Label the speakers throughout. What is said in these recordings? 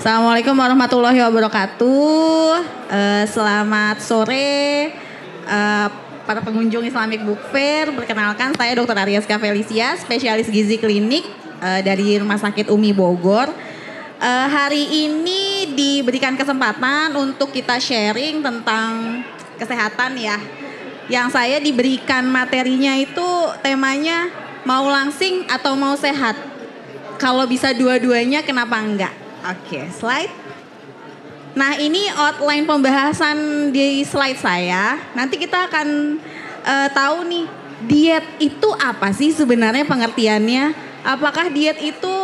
Speaker 1: Assalamualaikum warahmatullahi wabarakatuh. Selamat sore para pengunjung Islamic Book Fair. Perkenalkan, saya Dr. Aryaska Felicia, spesialis gizi klinik dari Rumah Sakit Umi Bogor. Hari ini diberikan kesempatan untuk kita sharing tentang kesehatan ya. Yang saya diberikan materinya itu temanya mau langsing atau mau sehat. Kalau bisa dua-duanya kenapa enggak? Oke, slide. Nah, ini outline pembahasan di slide saya. Nanti kita akan tahu nih, diet itu apa sih sebenarnya pengertiannya? Apakah diet itu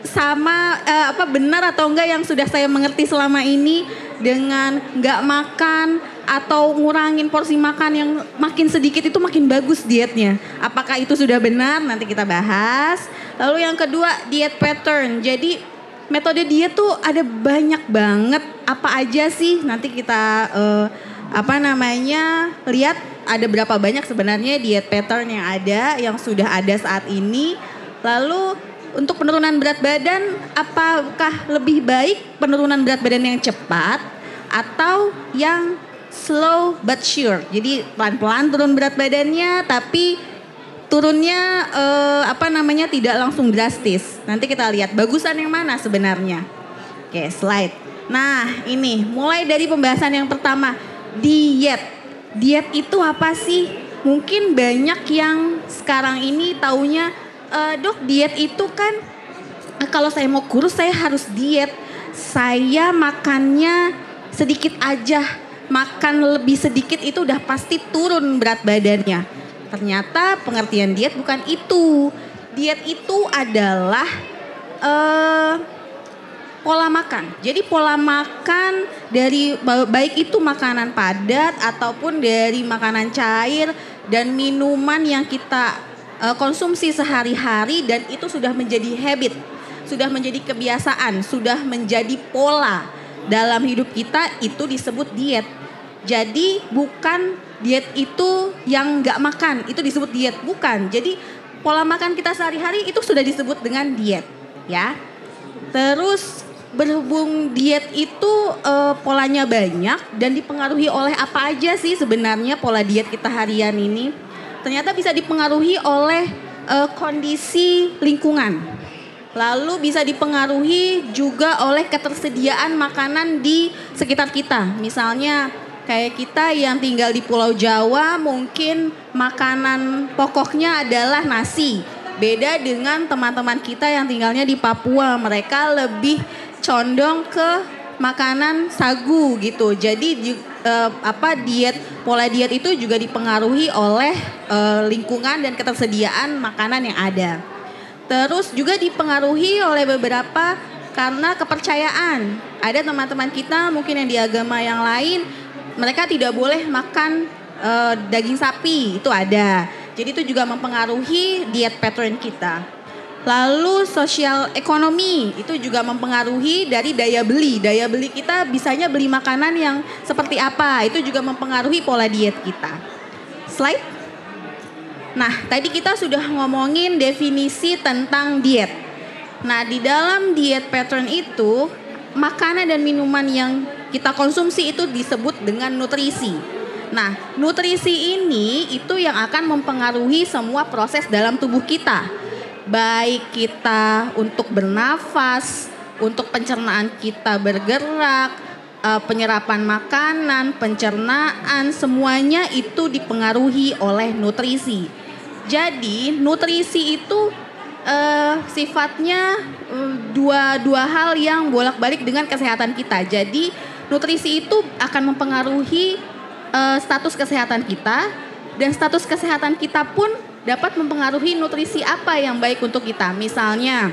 Speaker 1: sama benar atau enggak yang sudah saya mengerti selama ini dengan enggak makan atau ngurangin porsi makan yang makin sedikit itu makin bagus dietnya? Apakah itu sudah benar? Nanti kita bahas. Lalu yang kedua, diet pattern. Jadi metode diet tuh ada banyak banget, apa aja sih? Nanti kita lihat ada berapa banyak sebenarnya diet pattern yang ada, yang sudah ada saat ini. Lalu untuk penurunan berat badan, apakah lebih baik penurunan berat badan yang cepat atau yang slow but sure? Jadi pelan-pelan turun berat badannya, tapi turunnya tidak langsung drastis. Nanti kita lihat bagusan yang mana sebenarnya. Oke, slide. Nah, ini mulai dari pembahasan yang pertama, diet. Diet itu apa sih? Mungkin banyak yang sekarang ini taunya, dok, diet itu kan kalau saya mau kurus saya harus diet. Saya makannya sedikit aja, makan lebih sedikit itu udah pasti turun berat badannya. Ternyata pengertian diet bukan itu. Diet itu adalah pola makan. Jadi pola makan dari baik itu makanan padat ataupun dari makanan cair dan minuman yang kita konsumsi sehari-hari, dan itu sudah menjadi habit, sudah menjadi kebiasaan, sudah menjadi pola dalam hidup kita, itu disebut diet. Jadi bukan diet itu yang nggak makan, itu disebut diet, bukan. Jadi pola makan kita sehari-hari itu sudah disebut dengan diet, ya. Terus berhubung diet itu polanya banyak dan dipengaruhi oleh apa aja sih sebenarnya pola diet kita harian ini? Ternyata bisa dipengaruhi oleh kondisi lingkungan. Lalu bisa dipengaruhi juga oleh ketersediaan makanan di sekitar kita. Misalnya kayak kita yang tinggal di Pulau Jawa, mungkin makanan pokoknya adalah nasi. Beda dengan teman-teman kita yang tinggalnya di Papua, mereka lebih condong ke makanan sagu gitu. Jadi pola diet itu juga dipengaruhi oleh lingkungan dan ketersediaan makanan yang ada. Terus juga dipengaruhi oleh beberapa karena kepercayaan. Ada teman-teman kita mungkin yang di agama yang lain, mereka tidak boleh makan daging sapi, itu ada. Jadi itu juga mempengaruhi diet pattern kita. Lalu sosial ekonomi, itu juga mempengaruhi dari daya beli. Daya beli kita bisanya beli makanan yang seperti apa, itu juga mempengaruhi pola diet kita. Slide. Nah, tadi kita sudah ngomongin definisi tentang diet. Nah, di dalam diet pattern itu, makanan dan minuman yang kita konsumsi itu disebut dengan nutrisi. Nah, nutrisi ini itu yang akan mempengaruhi semua proses dalam tubuh kita. Baik kita untuk bernafas, untuk pencernaan kita bergerak, penyerapan makanan, pencernaan, semuanya itu dipengaruhi oleh nutrisi. Jadi, nutrisi itu sifatnya dua hal yang bolak-balik dengan kesehatan kita. Jadi nutrisi itu akan mempengaruhi status kesehatan kita, dan status kesehatan kita pun dapat mempengaruhi nutrisi apa yang baik untuk kita. Misalnya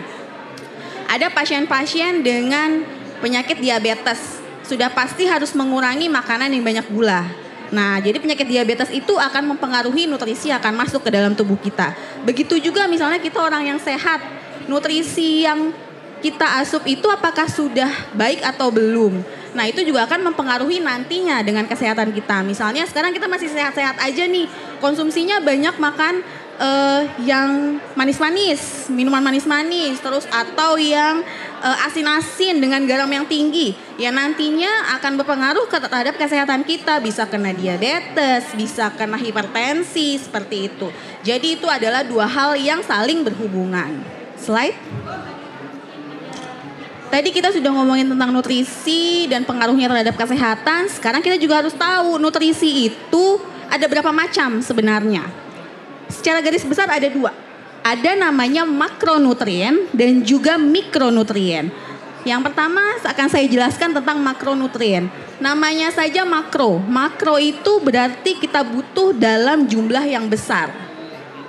Speaker 1: ada pasien-pasien dengan penyakit diabetes, sudah pasti harus mengurangi makanan yang banyak gula. Nah, jadi penyakit diabetes itu akan mempengaruhi nutrisi akan masuk ke dalam tubuh kita. Begitu juga misalnya kita orang yang sehat, nutrisi yang kita asup itu apakah sudah baik atau belum. Nah, itu juga akan mempengaruhi nantinya dengan kesehatan kita. Misalnya sekarang kita masih sehat-sehat aja nih, konsumsinya banyak makan yang manis-manis, minuman manis-manis, terus atau yang asin-asin dengan garam yang tinggi, ya nantinya akan berpengaruh terhadap kesehatan kita, bisa kena diabetes, bisa kena hipertensi, seperti itu. Jadi itu adalah dua hal yang saling berhubungan. Slide. Tadi kita sudah ngomongin tentang nutrisi dan pengaruhnya terhadap kesehatan. Sekarang kita juga harus tahu nutrisi itu ada berapa macam sebenarnya. Secara garis besar ada dua. Ada namanya makronutrien dan juga mikronutrien. Yang pertama akan saya jelaskan tentang makronutrien. Namanya saja makro. Makro itu berarti kita butuh dalam jumlah yang besar.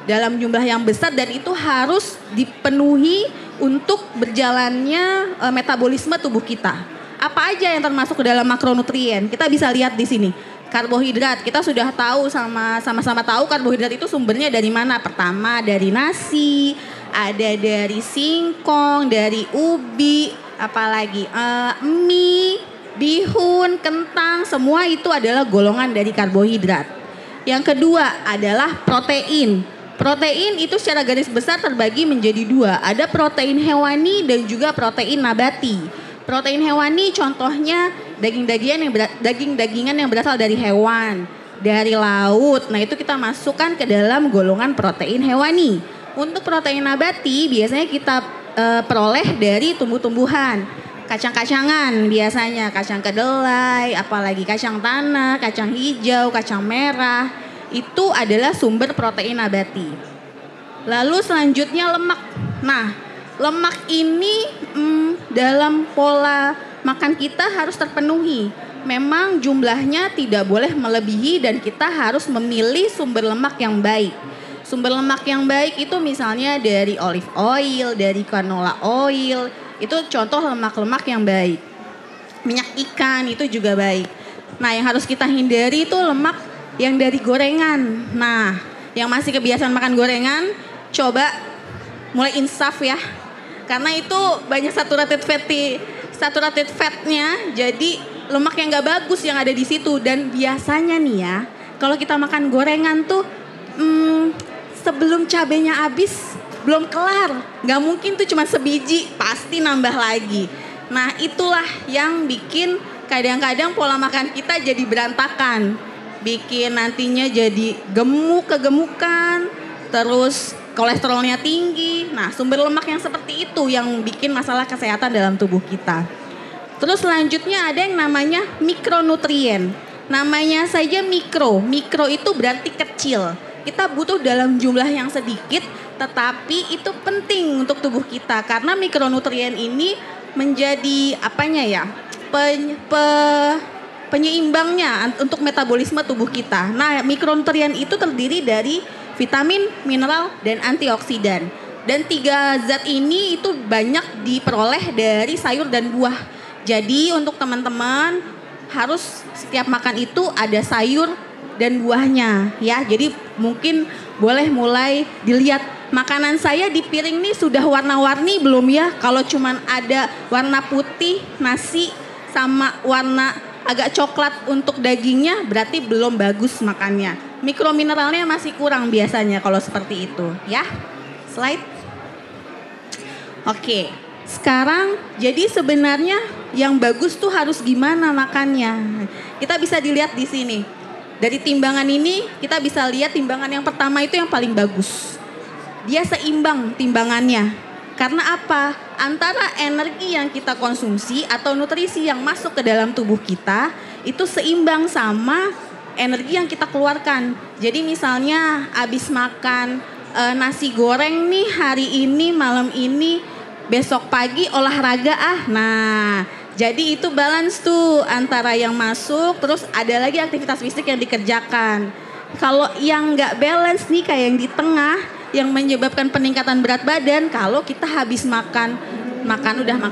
Speaker 1: Dalam jumlah yang besar dan itu harus dipenuhi untuk berjalannya metabolisme tubuh kita. Apa aja yang termasuk ke dalam makronutrien? Kita bisa lihat di sini. Karbohidrat, kita sudah tahu sama-sama tahu karbohidrat itu sumbernya dari mana? Pertama dari nasi, ada dari singkong, dari ubi, apalagi mie, bihun, kentang, semua itu adalah golongan dari karbohidrat. Yang kedua adalah protein. Protein itu secara garis besar terbagi menjadi dua. Ada protein hewani dan juga protein nabati. Protein hewani contohnya daging-dagingan yang berasal dari hewan, dari laut. Nah itu kita masukkan ke dalam golongan protein hewani. Untuk protein nabati biasanya kita peroleh dari tumbuh-tumbuhan. Kacang-kacangan biasanya, kacang kedelai, apalagi kacang tanah, kacang hijau, kacang merah. Itu adalah sumber protein nabati. Lalu selanjutnya lemak. Nah, lemak ini dalam pola makan kita harus terpenuhi. Memang jumlahnya tidak boleh melebihi dan kita harus memilih sumber lemak yang baik. Sumber lemak yang baik itu misalnya dari olive oil, dari canola oil. Itu contoh lemak-lemak yang baik. Minyak ikan itu juga baik. Nah, yang harus kita hindari itu lemak yang dari gorengan. Nah, yang masih kebiasaan makan gorengan, coba mulai insaf ya. Karena itu banyak saturated fatnya, jadi lemak yang gak bagus yang ada di situ. Dan biasanya nih ya, kalau kita makan gorengan tuh sebelum cabenya habis, belum kelar. Gak mungkin tuh cuma sebiji, pasti nambah lagi. Nah itulah yang bikin kadang-kadang pola makan kita jadi berantakan. Bikin nantinya jadi kegemukan, terus kolesterolnya tinggi. Nah, sumber lemak yang seperti itu yang bikin masalah kesehatan dalam tubuh kita. Terus selanjutnya ada yang namanya mikronutrien. Namanya saja mikro. Mikro itu berarti kecil. Kita butuh dalam jumlah yang sedikit, tetapi itu penting untuk tubuh kita karena mikronutrien ini menjadi penyeimbangnya untuk metabolisme tubuh kita. Nah, mikronutrien itu terdiri dari vitamin, mineral, dan antioksidan. Dan 3 zat ini itu banyak diperoleh dari sayur dan buah. Jadi untuk teman-teman harus setiap makan itu ada sayur dan buahnya ya. Jadi mungkin boleh mulai dilihat makanan saya di piring nih sudah warna-warni belum ya? Kalau cuman ada warna putih nasi sama warna agak coklat untuk dagingnya berarti belum bagus makannya. Mikromineralnya masih kurang biasanya kalau seperti itu ya. Slide. Oke, sekarang jadi sebenarnya yang bagus tuh harus gimana makannya. Kita bisa dilihat di sini. Dari timbangan ini kita bisa lihat timbangan yang pertama itu yang paling bagus. Dia seimbang timbangannya. Karena apa? Antara energi yang kita konsumsi atau nutrisi yang masuk ke dalam tubuh kita itu seimbang sama energi yang kita keluarkan. Jadi misalnya habis makan nasi goreng nih hari ini, malam ini, besok pagi olahraga Nah, jadi itu balance tuh antara yang masuk terus ada lagi aktivitas fisik yang dikerjakan. Kalau yang nggak balance nih kayak yang di tengah yang menyebabkan peningkatan berat badan kalau kita habis makan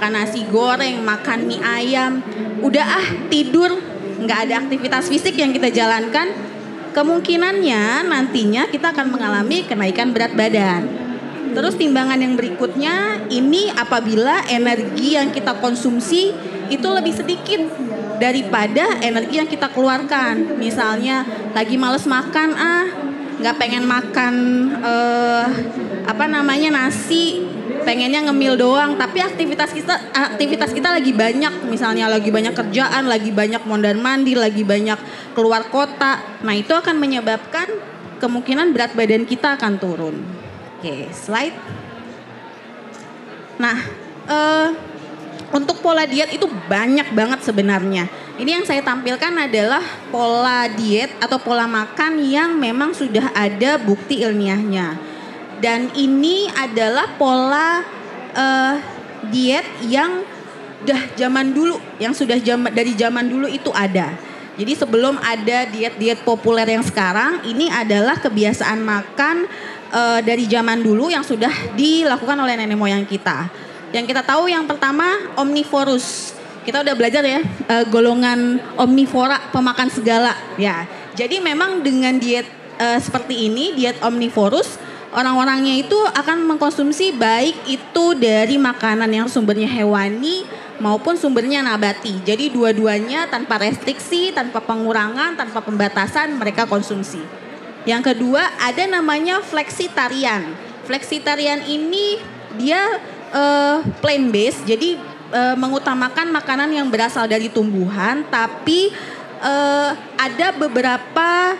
Speaker 1: nasi goreng, makan mie ayam, udah tidur, nggak ada aktivitas fisik yang kita jalankan, kemungkinannya nantinya kita akan mengalami kenaikan berat badan. Terus timbangan yang berikutnya ini apabila energi yang kita konsumsi itu lebih sedikit daripada energi yang kita keluarkan. Misalnya lagi males makan nggak pengen makan nasi, pengennya ngemil doang, tapi aktivitas kita lagi banyak, misalnya lagi banyak kerjaan, lagi banyak mondar mandir, lagi banyak keluar kota. Nah, itu akan menyebabkan kemungkinan berat badan kita akan turun. Oke, slide. Nah, untuk pola diet itu banyak banget sebenarnya. Ini yang saya tampilkan adalah pola diet atau pola makan yang memang sudah ada bukti ilmiahnya. Dan ini adalah pola diet yang udah zaman dulu, yang sudah dari zaman dulu itu ada. Jadi sebelum ada diet-diet populer yang sekarang, ini adalah kebiasaan makan dari zaman dulu yang sudah dilakukan oleh nenek moyang kita. Yang kita tahu yang pertama omnivorous. Kita udah belajar ya golongan omnivora, pemakan segala ya. Jadi memang dengan diet seperti ini, diet omnivorous, orang-orangnya itu akan mengkonsumsi baik itu dari makanan yang sumbernya hewani maupun sumbernya nabati. Jadi dua-duanya tanpa restriksi, tanpa pengurangan, tanpa pembatasan mereka konsumsi. Yang kedua ada namanya flexitarian. Flexitarian ini dia plant based, jadi mengutamakan makanan yang berasal dari tumbuhan, tapi ada beberapa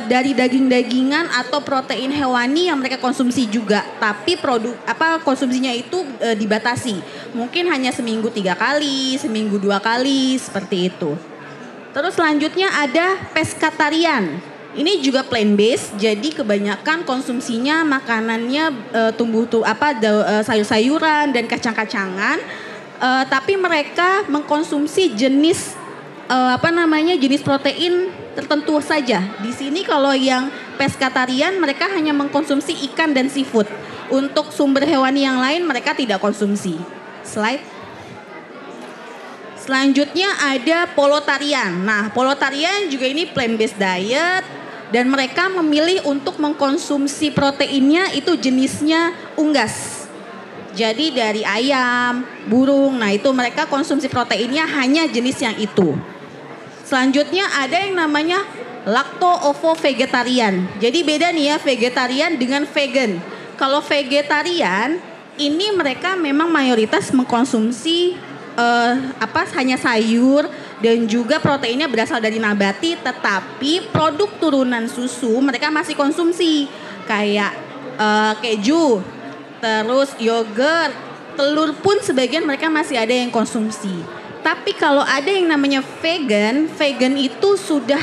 Speaker 1: dari daging-dagingan atau protein hewani yang mereka konsumsi juga, tapi konsumsinya itu dibatasi, mungkin hanya seminggu 3 kali, seminggu 2 kali, seperti itu. Terus selanjutnya ada pescatarian. Ini juga plant based, jadi kebanyakan konsumsinya makanannya sayur-sayuran dan kacang-kacangan, tapi mereka mengkonsumsi jenis jenis protein tertentu saja. Di sini kalau yang pescatarian mereka hanya mengkonsumsi ikan dan seafood. Untuk sumber hewani yang lain mereka tidak konsumsi. Slide. Selanjutnya ada polotarian. Nah, polotarian juga ini plant based diet dan mereka memilih untuk mengkonsumsi proteinnya itu jenisnya unggas. Jadi dari ayam, burung, nah itu mereka konsumsi proteinnya hanya jenis yang itu. Selanjutnya ada yang namanya lacto-ovo-vegetarian. Jadi beda nih ya vegetarian dengan vegan. Kalau vegetarian ini mereka memang mayoritas mengkonsumsi hanya sayur dan juga proteinnya berasal dari nabati, tetapi produk turunan susu mereka masih konsumsi kayak keju, terus yogurt, telur pun sebagian mereka masih ada yang konsumsi. Tapi kalau ada yang namanya vegan itu sudah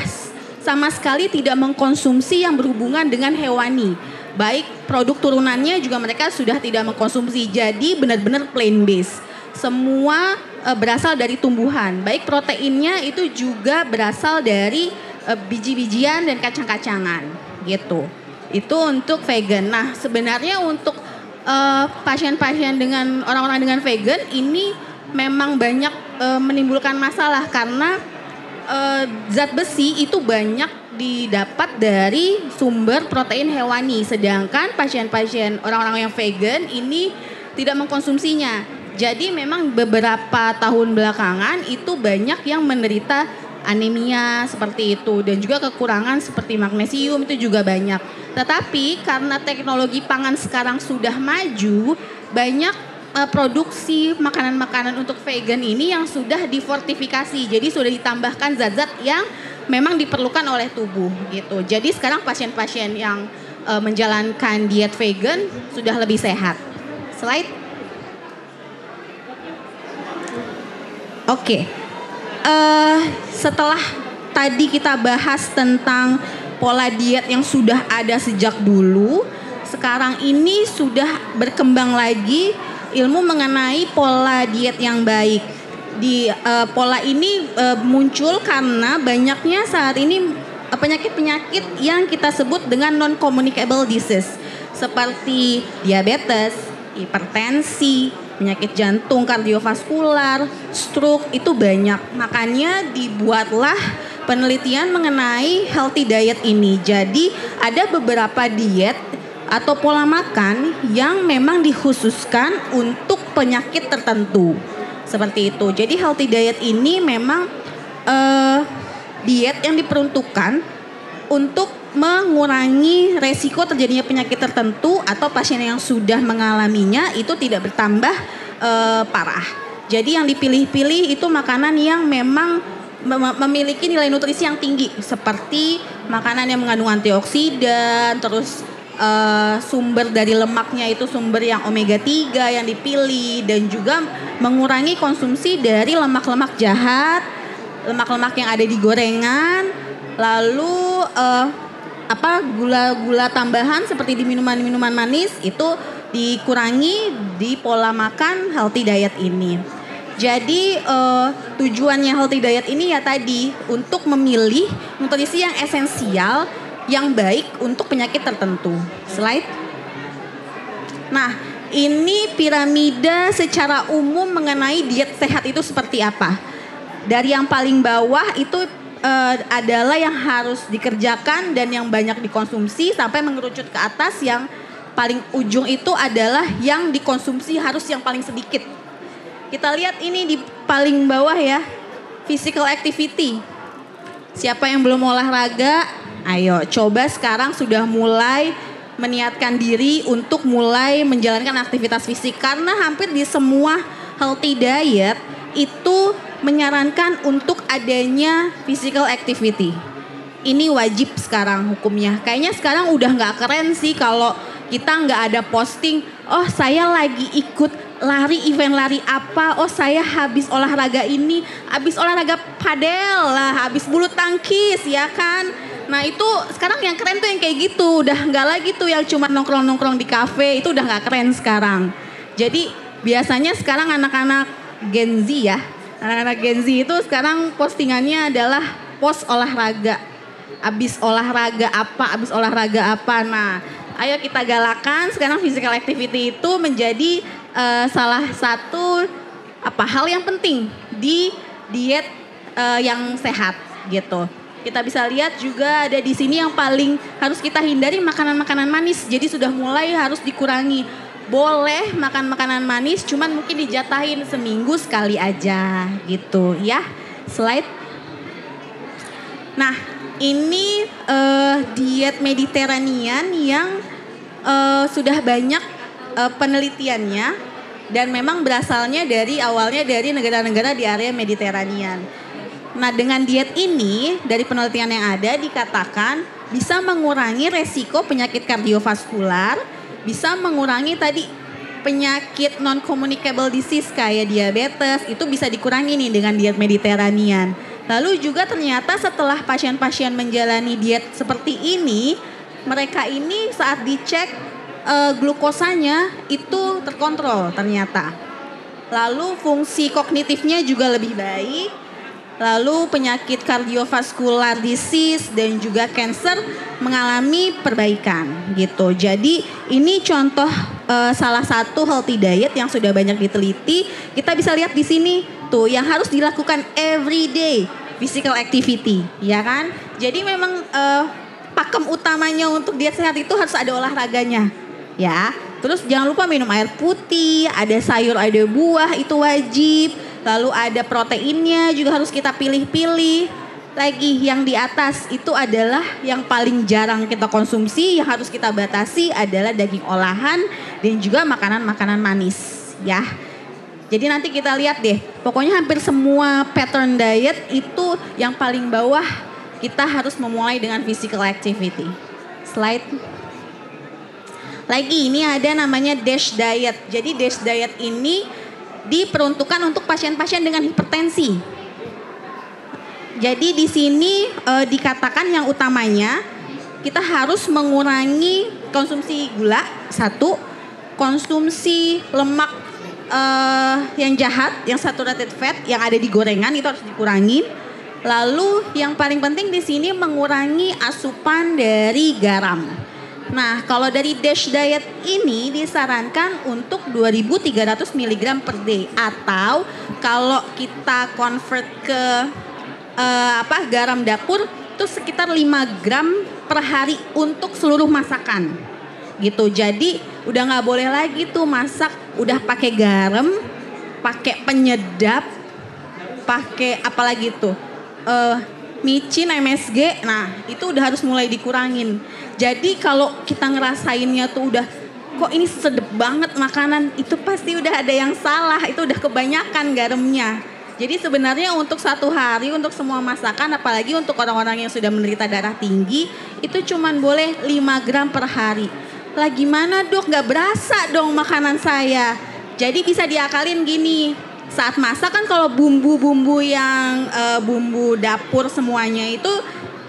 Speaker 1: sama sekali tidak mengkonsumsi yang berhubungan dengan hewani. Baik produk turunannya juga mereka sudah tidak mengkonsumsi. Jadi benar-benar plant based. Semua berasal dari tumbuhan. Baik proteinnya itu juga berasal dari biji-bijian dan kacang-kacangan gitu. Itu untuk vegan. Nah, sebenarnya untuk pasien-pasien dengan orang-orang dengan vegan ini memang banyak menimbulkan masalah karena zat besi itu banyak didapat dari sumber protein hewani, sedangkan pasien-pasien orang-orang yang vegan ini tidak mengkonsumsinya. Jadi memang beberapa tahun belakangan itu banyak yang menderita anemia seperti itu dan juga kekurangan seperti magnesium itu juga banyak. Tetapi karena teknologi pangan sekarang sudah maju, banyak produksi makanan-makanan untuk vegan ini yang sudah difortifikasi. Jadi sudah ditambahkan zat-zat yang memang diperlukan oleh tubuh gitu. Jadi sekarang pasien-pasien yang menjalankan diet vegan sudah lebih sehat. Slide. Oke. Setelah tadi kita bahas tentang pola diet yang sudah ada sejak dulu, sekarang ini sudah berkembang lagi ilmu mengenai pola diet yang baik. Pola ini muncul karena banyaknya saat ini penyakit-penyakit yang kita sebut dengan non-communicable disease seperti diabetes, hipertensi, penyakit jantung, kardiovaskular, stroke itu banyak. Makanya dibuatlah penelitian mengenai healthy diet ini. Jadi ada beberapa diet atau pola makan yang memang dikhususkan untuk penyakit tertentu. Seperti itu. Jadi healthy diet ini memang diet yang diperuntukkan untuk mengurangi resiko terjadinya penyakit tertentu atau pasien yang sudah mengalaminya itu tidak bertambah parah. Jadi yang dipilih-pilih itu makanan yang memang memiliki nilai nutrisi yang tinggi, seperti makanan yang mengandung antioksidan, terus sumber dari lemaknya itu sumber yang omega 3 yang dipilih, dan juga mengurangi konsumsi dari lemak-lemak jahat, lemak-lemak yang ada di gorengan, lalu gula-gula tambahan seperti di minuman-minuman manis itu dikurangi di pola makan healthy diet ini. Jadi tujuannya healthy diet ini ya tadi untuk memilih nutrisi yang esensial yang baik untuk penyakit tertentu. Slide. Nah, ini piramida secara umum mengenai diet sehat itu seperti apa. Dari yang paling bawah itu adalah yang harus dikerjakan dan yang banyak dikonsumsi, sampai mengerucut ke atas yang paling ujung itu adalah yang dikonsumsi harus yang paling sedikit. Kita lihat ini di paling bawah ya, physical activity. Siapa yang belum olahraga, ayo coba sekarang sudah mulai meniatkan diri untuk mulai menjalankan aktivitas fisik, karena hampir di semua healthy diet itu menyarankan untuk adanya physical activity. Ini wajib sekarang hukumnya. Kayaknya sekarang udah nggak keren sih kalau kita nggak ada posting, oh saya lagi ikut lari, event lari apa, oh saya habis olahraga ini, habis olahraga padel lah, habis bulu tangkis ya kan. Nah itu sekarang yang keren tuh yang kayak gitu, udah nggak lagi tuh yang cuma nongkrong-nongkrong di kafe, itu udah nggak keren sekarang. Jadi biasanya sekarang anak-anak Gen Z ya, anak-anak Gen Z itu sekarang postingannya adalah post olahraga. Abis olahraga apa. Nah, ayo kita galakan sekarang physical activity itu menjadi salah satu hal yang penting di diet yang sehat gitu. Kita bisa lihat juga ada di sini yang paling harus kita hindari makanan-makanan manis. Jadi sudah mulai harus dikurangi. Boleh makan makanan manis, cuman mungkin dijatahin seminggu sekali aja gitu ya. Slide. Nah, ini diet Mediterranean yang sudah banyak penelitiannya dan memang berasalnya awalnya dari negara-negara di area Mediterranean. Nah, dengan diet ini dari penelitian yang ada dikatakan bisa mengurangi resiko penyakit kardiovaskular, bisa mengurangi tadi penyakit non-communicable disease kayak diabetes, itu bisa dikurangi nih dengan diet Mediterranean. Lalu juga ternyata setelah pasien-pasien menjalani diet seperti ini, mereka ini saat dicek glukosanya itu terkontrol ternyata. Lalu fungsi kognitifnya juga lebih baik. Lalu penyakit kardiovaskular disease dan juga cancer mengalami perbaikan gitu. Jadi ini contoh salah satu healthy diet yang sudah banyak diteliti. Kita bisa lihat di sini tuh yang harus dilakukan everyday physical activity, ya kan? Jadi memang pakem utamanya untuk diet sehat itu harus ada olahraganya, ya. Terus jangan lupa minum air putih, ada sayur, ada buah itu wajib. Lalu ada proteinnya juga harus kita pilih-pilih. Lagi yang di atas itu adalah yang paling jarang kita konsumsi, yang harus kita batasi adalah daging olahan dan juga makanan-makanan manis, ya. Jadi nanti kita lihat deh, pokoknya hampir semua pattern diet itu yang paling bawah kita harus memulai dengan physical activity. Slide. Lagi ini ada namanya DASH diet. Jadi DASH diet ini diperuntukkan untuk pasien-pasien dengan hipertensi. Jadi di sini dikatakan yang utamanya kita harus mengurangi konsumsi gula, satu, konsumsi lemak yang jahat, yang saturated fat yang ada di gorengan itu harus dikurangi. Lalu yang paling penting di sini mengurangi asupan dari garam. Nah, kalau dari DASH diet ini disarankan untuk 2.300 mg per day, atau kalau kita convert ke garam dapur itu sekitar 5 gram per hari untuk seluruh masakan. Gitu. Jadi udah nggak boleh lagi tuh masak udah pakai garam, pakai penyedap, pakai apalagi tuh micin, MSG, nah itu udah harus mulai dikurangin. Jadi kalau kita ngerasainnya tuh udah kok ini sedep banget makanan, itu pasti udah ada yang salah, itu udah kebanyakan garamnya. Jadi sebenarnya untuk satu hari untuk semua masakan, apalagi untuk orang-orang yang sudah menderita darah tinggi, itu cuman boleh 5 gram per hari. Lah gimana dok, gak berasa dong makanan saya. Jadi bisa diakalin gini, saat masak kan kalau bumbu-bumbu yang bumbu dapur semuanya itu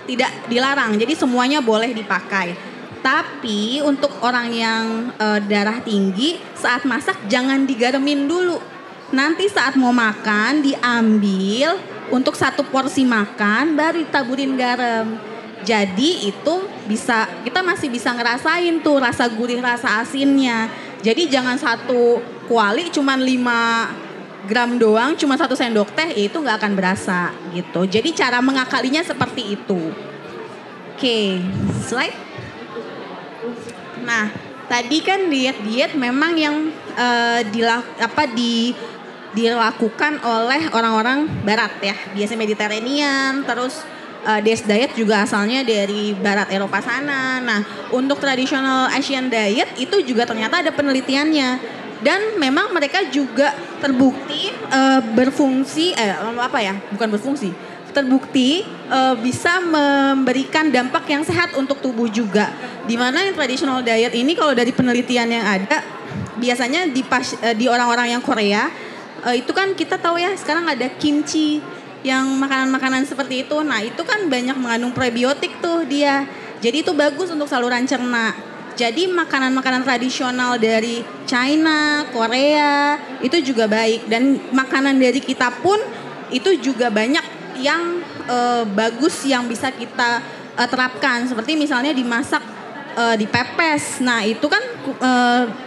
Speaker 1: tidak dilarang, jadi semuanya boleh dipakai. Tapi untuk orang yang darah tinggi, saat masak jangan digaremin dulu. Nanti saat mau makan diambil untuk satu porsi makan baru ditaburin garam. Jadi itu bisa, kita masih bisa ngerasain tuh rasa gurih, rasa asinnya. Jadi jangan satu kuali cuman 5 gram doang, cuma 1 sendok teh, itu nggak akan berasa gitu. Jadi cara mengakalinya seperti itu. Oke, slide. Nah, tadi kan diet-diet memang yang dilakukan oleh orang-orang barat ya, biasanya Mediterranean, terus Des diet juga asalnya dari barat Eropa sana. Nah, untuk traditional Asian diet itu juga ternyata ada penelitiannya, dan memang mereka juga terbukti terbukti bisa memberikan dampak yang sehat untuk tubuh juga. Dimana yang traditional diet ini kalau dari penelitian yang ada, biasanya di orang-orang yang Korea, itu kan kita tahu ya sekarang ada kimchi, yang makanan-makanan seperti itu. Nah itu kan banyak mengandung prebiotik tuh dia. Jadi itu bagus untuk saluran cerna. Jadi makanan-makanan tradisional dari China, Korea itu juga baik. Dan makanan dari kita pun itu juga banyak yang bagus yang bisa kita terapkan. Seperti misalnya dimasak, dipepes. Nah itu kan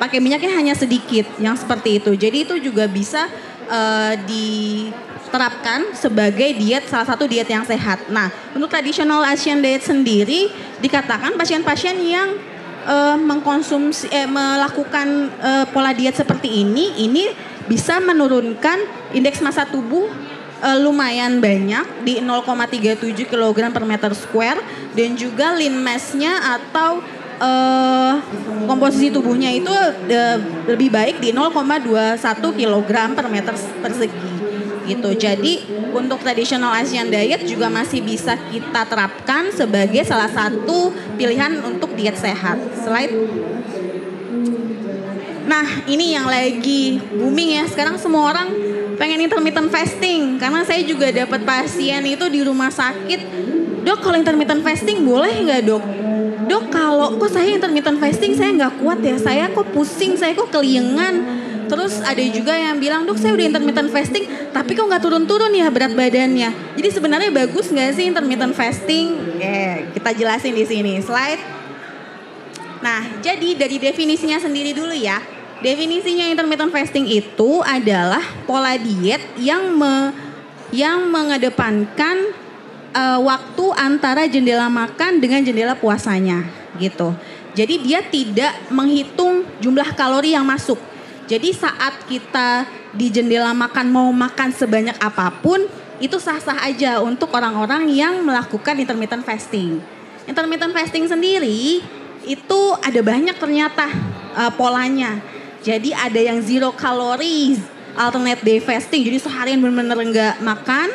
Speaker 1: pakai minyaknya hanya sedikit, yang seperti itu. Jadi itu juga bisa diterapkan sebagai diet, salah satu diet yang sehat. Nah untuk traditional Asian diet sendiri dikatakan pasien-pasien yang melakukan pola diet seperti ini bisa menurunkan indeks massa tubuh lumayan banyak di 0,37 kg per meter square, dan juga lean mass-nya atau komposisi tubuhnya itu lebih baik di 0,21 kg per meter persegi gitu. Jadi untuk traditional Asian diet juga masih bisa kita terapkan sebagai salah satu pilihan untuk diet sehat. Slide. Nah ini yang lagi booming ya sekarang, semua orang pengen intermittent fasting. Karena saya juga dapat pasien itu di rumah sakit, dok kalau intermittent fasting boleh nggak dok? Dok kalau kok saya intermittent fasting saya nggak kuat ya, saya kok pusing, saya kok keliengan. Terus ada juga yang bilang, dok saya udah intermittent fasting tapi kok nggak turun-turun ya berat badannya. Jadi sebenarnya bagus nggak sih intermittent fasting? Kita jelasin di sini, slide. Nah jadi dari definisinya sendiri dulu ya. Definisinya intermittent fasting itu adalah pola diet yang mengedepankan waktu antara jendela makan dengan jendela puasanya gitu. Jadi dia tidak menghitung jumlah kalori yang masuk. Jadi saat kita di jendela makan mau makan sebanyak apapun, itu sah-sah aja untuk orang-orang yang melakukan intermittent fasting. Intermittent fasting sendiri itu ada banyak ternyata polanya. Jadi ada yang zero calories, alternate day fasting, jadi seharian benar-benar enggak makan.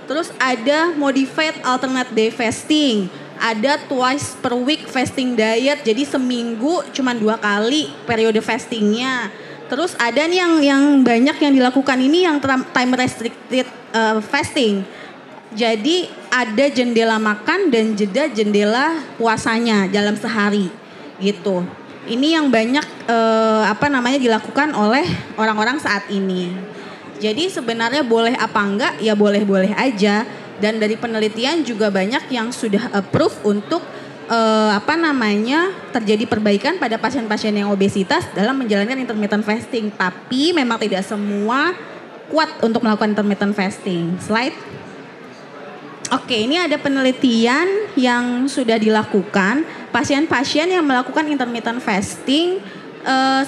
Speaker 1: Terus ada modified alternate day fasting, ada twice per week fasting diet, jadi seminggu cuma 2 kali periode fastingnya. Terus ada nih yang banyak yang dilakukan ini yang time restricted fasting. Jadi ada jendela makan dan jeda jendela puasanya dalam sehari gitu. Ini yang banyak dilakukan oleh orang-orang saat ini. Jadi sebenarnya boleh apa enggak? Ya boleh-boleh aja. Dan dari penelitian juga banyak yang sudah approve untuk terjadi perbaikan pada pasien-pasien yang obesitas dalam menjalankan intermittent fasting. Tapi memang tidak semua kuat untuk melakukan intermittent fasting. Slide. Oke, ini ada penelitian yang sudah dilakukan. Pasien-pasien yang melakukan intermittent fasting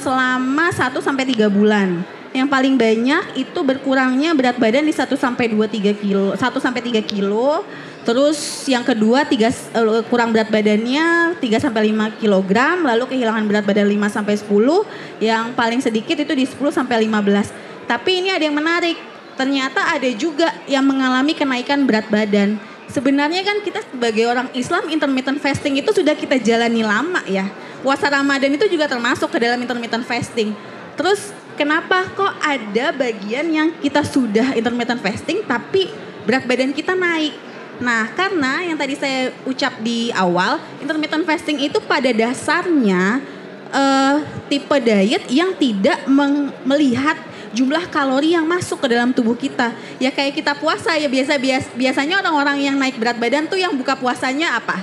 Speaker 1: selama 1-3 bulan. yang paling banyak itu berkurangnya berat badan di 1 sampai 3 kilo. 1 sampai 3 kilo. Terus yang kedua kurang berat badannya 3 sampai 5 kilogram. Lalu kehilangan berat badan 5 sampai 10. Yang paling sedikit itu di 10 sampai 15. Tapi ini ada yang menarik. Ternyata ada juga yang mengalami kenaikan berat badan. Sebenarnya kan kita sebagai orang Islam intermittent fasting itu sudah kita jalani lama ya. Puasa Ramadan itu juga termasuk ke dalam intermittent fasting. Terus kenapa kok ada bagian yang kita sudah intermittent fasting tapi berat badan kita naik? Nah, karena yang tadi saya ucap di awal, intermittent fasting itu pada dasarnya tipe diet yang tidak melihat jumlah kalori yang masuk ke dalam tubuh kita. Ya kayak kita puasa ya biasanya orang-orang yang naik berat badan tuh yang buka puasanya apa?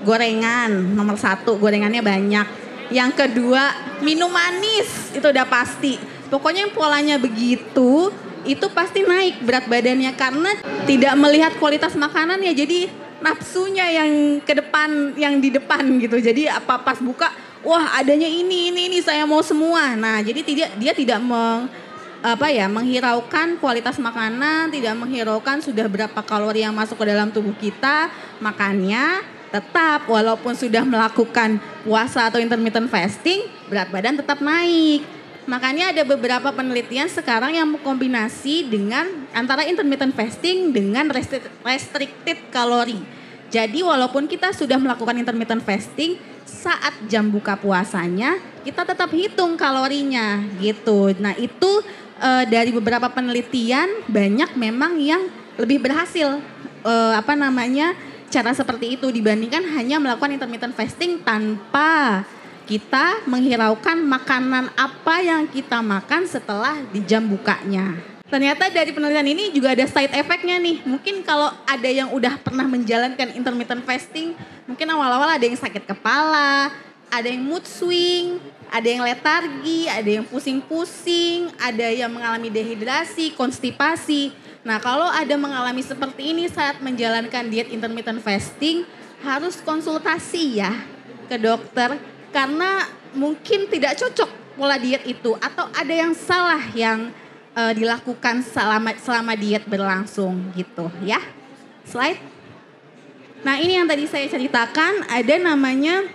Speaker 1: Gorengan, nomor 1, gorengannya banyak. Yang kedua, minum manis, itu udah pasti. Pokoknya yang polanya begitu, itu pasti naik berat badannya karena tidak melihat kualitas makanan ya. Jadi nafsunya yang ke depan, yang di depan gitu. Jadi apa pas buka, wah adanya ini saya mau semua. Nah, jadi dia tidak menghiraukan kualitas makanan, tidak menghiraukan sudah berapa kalori yang masuk ke dalam tubuh kita. Makanya tetap walaupun sudah melakukan puasa atau intermittent fasting, berat badan tetap naik. Makanya ada beberapa penelitian sekarang yang mengkombinasi dengan antara intermittent fasting dengan restricted kalori. Jadi walaupun kita sudah melakukan intermittent fasting, saat jam buka puasanya kita tetap hitung kalorinya gitu. Nah itu dari beberapa penelitian banyak memang yang lebih berhasil cara seperti itu dibandingkan hanya melakukan intermittent fasting tanpa kita menghiraukan makanan apa yang kita makan setelah di jam bukanya. Ternyata dari penelitian ini juga ada side effect-nya nih. Mungkin kalau ada yang udah pernah menjalankan intermittent fasting, mungkin awal-awal ada yang sakit kepala, ada yang mood swing, ada yang letargi, ada yang pusing-pusing, ada yang mengalami dehidrasi, konstipasi. Nah, kalau ada mengalami seperti ini saat menjalankan diet intermittent fasting, harus konsultasi ya ke dokter karena mungkin tidak cocok pola diet itu atau ada yang salah yang dilakukan selama diet berlangsung gitu ya. Slide. Nah, ini yang tadi saya ceritakan ada namanya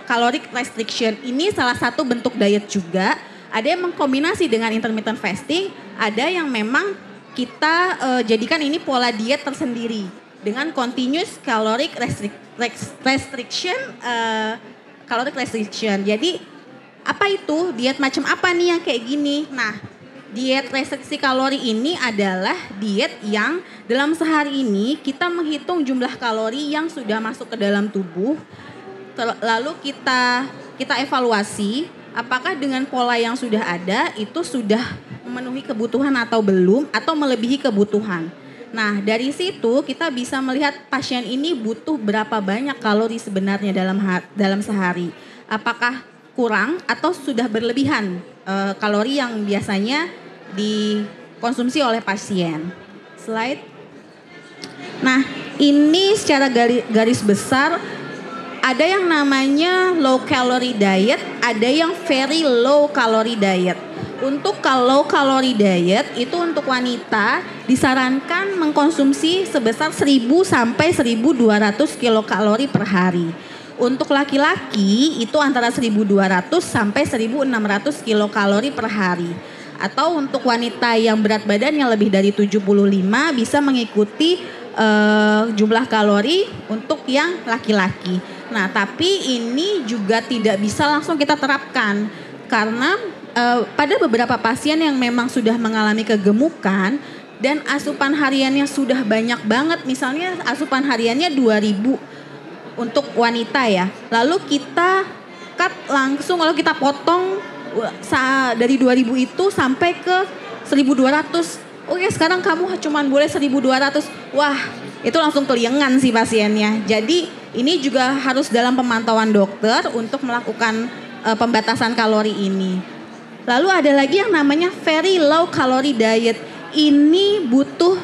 Speaker 1: caloric restriction. Ini salah satu bentuk diet juga. Ada yang mengkombinasi dengan intermittent fasting, ada yang memang kita jadikan ini pola diet tersendiri dengan continuous caloric restriction. Caloric restriction. Jadi apa itu? Diet macam apa nih yang kayak gini? Nah, diet restriksi kalori ini adalah diet yang dalam sehari ini kita menghitung jumlah kalori yang sudah masuk ke dalam tubuh. Lalu kita evaluasi apakah dengan pola yang sudah ada itu sudah memenuhi kebutuhan atau belum atau melebihi kebutuhan. Nah, dari situ kita bisa melihat pasien ini butuh berapa banyak kalori sebenarnya dalam sehari. Apakah kurang atau sudah berlebihan kalori yang biasanya dikonsumsi oleh pasien. Slide. Nah, ini secara garis besar ada yang namanya low calorie diet, ada yang very low calorie diet. Untuk low calorie diet itu untuk wanita disarankan mengkonsumsi sebesar 1000 sampai 1200 kilokalori per hari. Untuk laki-laki itu antara 1200 sampai 1600 kilokalori per hari. Atau untuk wanita yang berat badannya lebih dari 75 bisa mengikuti jumlah kalori untuk yang laki-laki. Nah, tapi ini juga tidak bisa langsung kita terapkan karena pada beberapa pasien yang memang sudah mengalami kegemukan dan asupan hariannya sudah banyak banget, misalnya asupan hariannya 2000 untuk wanita ya. Lalu kita cut langsung, kalau kita potong dari 2000 itu sampai ke 1200. Oke, sekarang kamu cuma boleh 1200. Wah, itu langsung keliengan sih pasiennya. Jadi ini juga harus dalam pemantauan dokter untuk melakukan pembatasan kalori ini. Lalu ada lagi yang namanya very low calorie diet. Ini butuh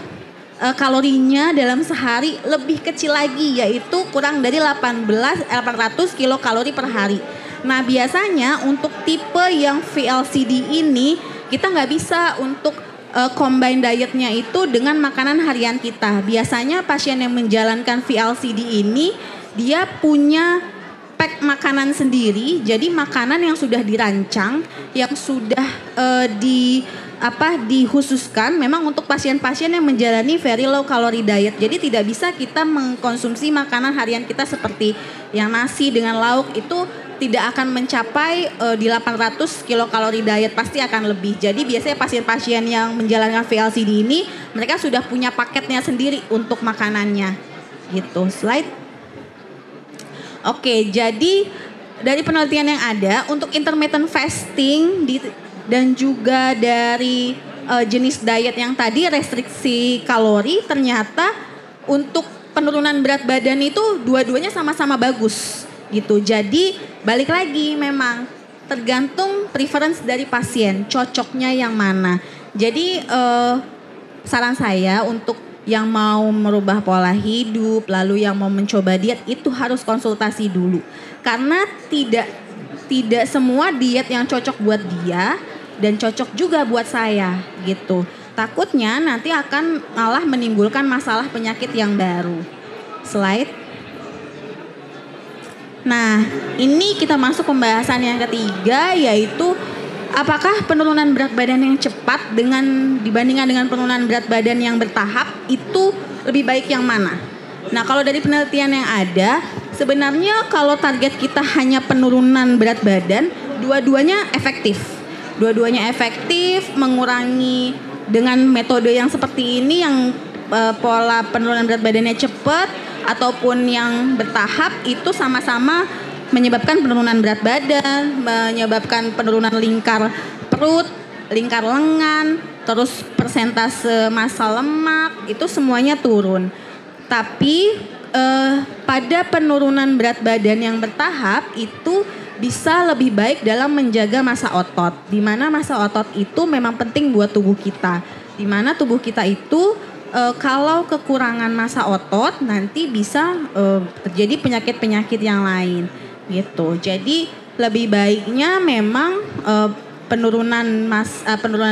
Speaker 1: kalorinya dalam sehari lebih kecil lagi, yaitu kurang dari 800 kilokalori per hari. Nah biasanya untuk tipe yang VLCD ini kita nggak bisa untuk combine dietnya itu dengan makanan harian kita. Biasanya pasien yang menjalankan VLCD ini dia punya pack makanan sendiri. Jadi makanan yang sudah dirancang, yang sudah dikhususkan memang untuk pasien-pasien yang menjalani very low calorie diet. Jadi tidak bisa kita mengkonsumsi makanan harian kita seperti yang nasi dengan lauk itu tidak akan mencapai di 800 kilokalori diet, pasti akan lebih. Jadi biasanya pasien-pasien yang menjalankan VLCD ini mereka sudah punya paketnya sendiri untuk makanannya. Gitu. Slide. Oke, jadi dari penelitian yang ada untuk intermittent fasting dan juga dari jenis diet yang tadi restriksi kalori, ternyata untuk penurunan berat badan itu dua-duanya sama-sama bagus gitu. Jadi balik lagi memang tergantung preference dari pasien, cocoknya yang mana. Jadi saran saya untuk yang mau merubah pola hidup, lalu yang mau mencoba diet itu harus konsultasi dulu. Karena tidak semua diet yang cocok buat dia dan cocok juga buat saya gitu. Takutnya nanti akan malah menimbulkan masalah penyakit yang baru. Slide. Nah, ini kita masuk pembahasan yang ketiga, yaitu apakah penurunan berat badan yang cepat dibandingkan dengan penurunan berat badan yang bertahap itu lebih baik yang mana? Nah, kalau dari penelitian yang ada, sebenarnya kalau target kita hanya penurunan berat badan, dua-duanya efektif. Dua-duanya efektif mengurangi dengan metode yang seperti ini yang pola penurunan berat badannya cepat ataupun yang bertahap itu sama-sama menyebabkan penurunan berat badan, menyebabkan penurunan lingkar perut, lingkar lengan, terus persentase massa lemak itu semuanya turun. Tapi pada penurunan berat badan yang bertahap itu bisa lebih baik dalam menjaga massa otot. Di mana massa otot itu memang penting buat tubuh kita. Di mana tubuh kita itu kalau kekurangan massa otot nanti bisa terjadi penyakit-penyakit yang lain gitu. Jadi lebih baiknya memang penurunan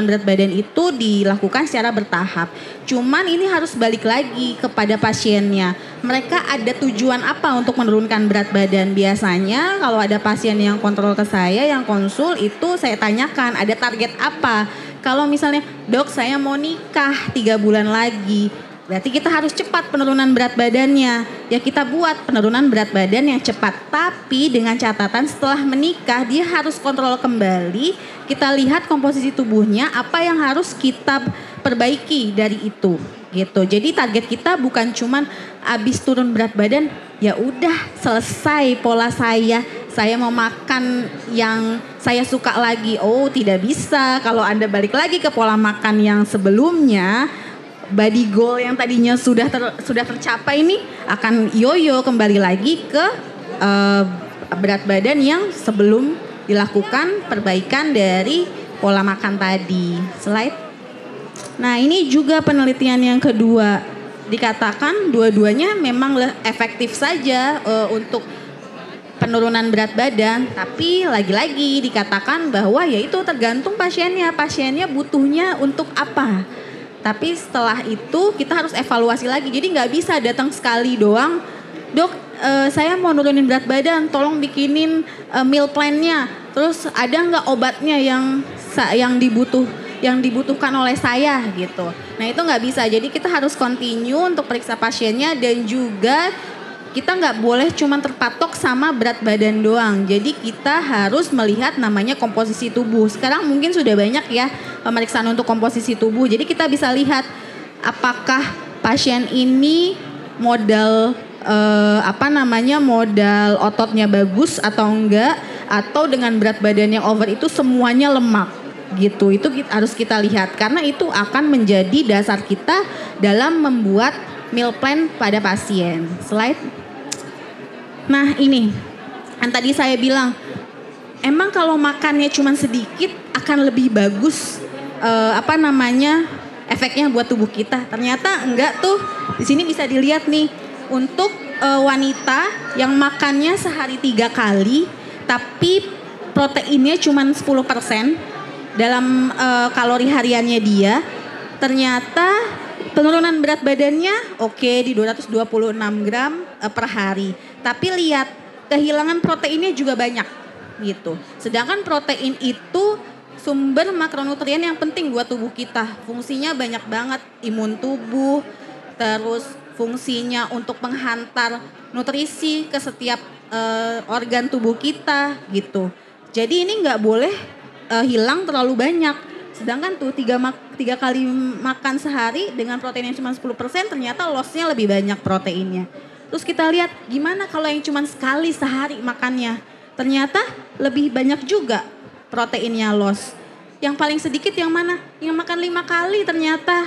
Speaker 1: berat badan itu dilakukan secara bertahap. Cuman ini harus balik lagi kepada pasiennya. Mereka ada tujuan apa untuk menurunkan berat badan? Biasanya kalau ada pasien yang kontrol ke saya, yang konsul itu saya tanyakan ada target apa. Kalau misalnya, dok saya mau nikah 3 bulan lagi, berarti kita harus cepat penurunan berat badannya. Ya kita buat penurunan berat badan yang cepat. Tapi dengan catatan setelah menikah dia harus kontrol kembali. Kita lihat komposisi tubuhnya, apa yang harus kita perbaiki dari itu. Gitu. Jadi target kita bukan cuman abis turun berat badan, ya udah selesai pola saya mau makan yang saya suka lagi. Oh tidak bisa, kalau Anda balik lagi ke pola makan yang sebelumnya, body goal yang tadinya sudah tercapai ini akan yoyo kembali lagi ke berat badan yang sebelum dilakukan perbaikan dari pola makan tadi. Slide. Nah ini juga penelitian yang kedua, dikatakan dua-duanya memang efektif saja untuk penurunan berat badan, tapi lagi-lagi dikatakan bahwa ya itu tergantung pasiennya butuhnya untuk apa. Tapi setelah itu kita harus evaluasi lagi, jadi nggak bisa datang sekali doang, dok saya mau nurunin berat badan, tolong bikinin meal plan-nya, terus ada nggak obatnya yang dibutuhkan oleh saya gitu. Nah itu nggak bisa, jadi kita harus continue untuk periksa pasiennya dan juga kita nggak boleh cuma terpatok sama berat badan doang. Jadi kita harus melihat namanya komposisi tubuh. Sekarang mungkin sudah banyak ya pemeriksaan untuk komposisi tubuh. Jadi kita bisa lihat apakah pasien ini modal modal ototnya bagus atau enggak, atau dengan berat badan yang over itu semuanya lemak gitu. Itu harus kita lihat karena itu akan menjadi dasar kita dalam membuat meal plan pada pasien. Slide. Nah ini yang tadi saya bilang, emang kalau makannya cuma sedikit akan lebih bagus efeknya buat tubuh kita. Ternyata enggak tuh. Di sini bisa dilihat nih untuk wanita yang makannya sehari 3 kali tapi proteinnya cuma 10% dalam kalori hariannya dia, ternyata penurunan berat badannya oke di 226 gram per hari. Tapi lihat kehilangan proteinnya juga banyak gitu. Sedangkan protein itu sumber makronutrien yang penting buat tubuh kita. Fungsinya banyak banget, imun tubuh, terus fungsinya untuk menghantar nutrisi ke setiap organ tubuh kita gitu. Jadi ini nggak boleh hilang terlalu banyak. Sedangkan tuh 3 kali makan sehari dengan protein yang cuma 10% ternyata lossnya lebih banyak proteinnya. Terus kita lihat gimana kalau yang cuma sekali sehari makannya. Ternyata lebih banyak juga proteinnya loss. Yang paling sedikit yang mana? Yang makan 5 kali ternyata.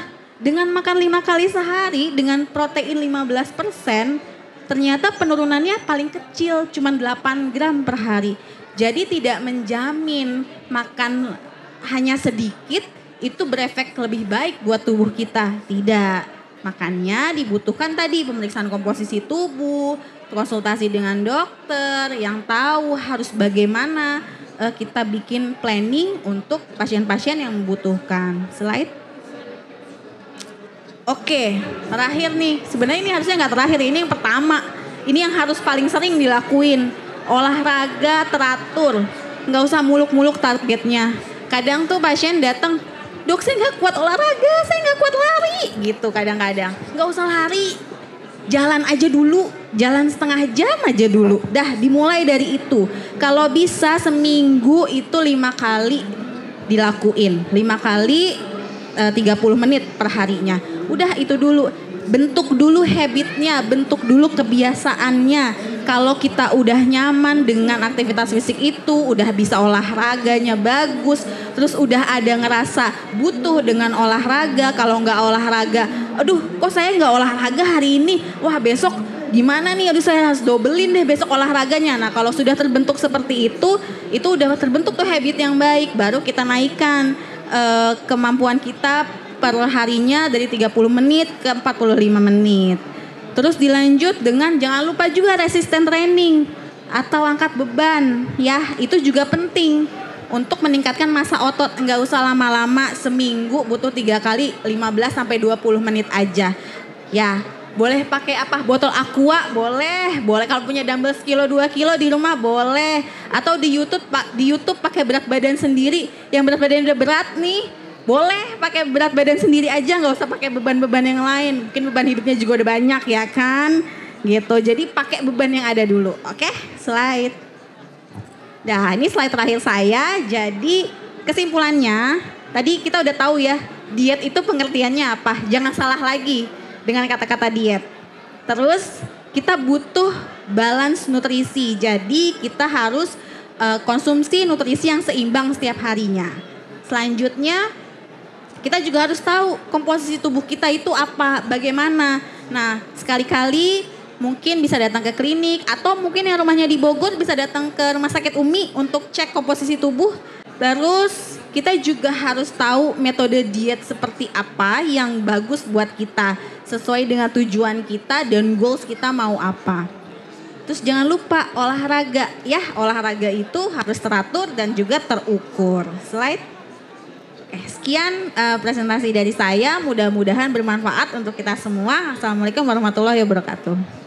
Speaker 1: Dengan makan 5 kali sehari dengan protein 15%, ternyata penurunannya paling kecil, cuma 8 gram per hari. Jadi tidak menjamin makan hanya sedikit itu berefek lebih baik buat tubuh kita. Tidak. Makanya dibutuhkan tadi pemeriksaan komposisi tubuh, konsultasi dengan dokter yang tahu harus bagaimana kita bikin planning untuk pasien-pasien yang membutuhkan. Slide. Oke, terakhir nih. Sebenarnya ini harusnya nggak terakhir, ini yang pertama. Ini yang harus paling sering dilakuin. Olahraga teratur. Nggak usah muluk-muluk targetnya. Kadang tuh pasien datang, dok saya nggak kuat olahraga, saya nggak kuat lari. Gitu kadang-kadang. Nggak usah lari. Jalan aja dulu. Jalan setengah jam aja dulu. Dah dimulai dari itu. Kalau bisa seminggu itu 5 kali dilakuin. 5 kali 30 menit per harinya. Udah itu dulu, bentuk dulu habitnya, bentuk dulu kebiasaannya. Kalau kita udah nyaman dengan aktivitas fisik itu, udah bisa olahraganya bagus, terus udah ada ngerasa butuh dengan olahraga. Kalau nggak olahraga, aduh kok saya nggak olahraga hari ini, wah besok gimana nih, aduh saya harus dobelin deh besok olahraganya. Nah kalau sudah terbentuk seperti itu udah terbentuk tuh habit yang baik, baru kita naikkan kemampuan kita per harinya dari 30 menit ke 45 menit. Terus dilanjut dengan jangan lupa juga resisten training atau angkat beban ya, itu juga penting untuk meningkatkan massa otot. Enggak usah lama-lama, seminggu butuh 3 kali 15 sampai 20 menit aja. Ya, boleh pakai apa? Botol aqua boleh kalau punya dumbbell sekilo 2 kilo di rumah boleh, atau di YouTube pakai berat badan sendiri. Yang berat badan udah berat nih, boleh pakai berat badan sendiri aja, nggak usah pakai beban-beban yang lain. Mungkin beban hidupnya juga udah banyak ya kan, gitu. Jadi pakai beban yang ada dulu. Oke, slide. Nah ini slide terakhir saya. Jadi kesimpulannya, tadi kita udah tahu ya, diet itu pengertiannya apa. Jangan salah lagi dengan kata-kata diet. Terus kita butuh balance nutrisi. Jadi kita harus konsumsi nutrisi yang seimbang setiap harinya. Selanjutnya kita juga harus tahu komposisi tubuh kita itu apa, bagaimana. Nah, sekali-kali mungkin bisa datang ke klinik, atau mungkin yang rumahnya di Bogor bisa datang ke Rumah Sakit Umi untuk cek komposisi tubuh. Terus kita juga harus tahu metode diet seperti apa yang bagus buat kita, sesuai dengan tujuan kita dan goals kita mau apa. Terus jangan lupa olahraga ya, olahraga itu harus teratur dan juga terukur. Slide. Sekian presentasi dari saya, mudah-mudahan bermanfaat untuk kita semua. Assalamualaikum warahmatullahi wabarakatuh.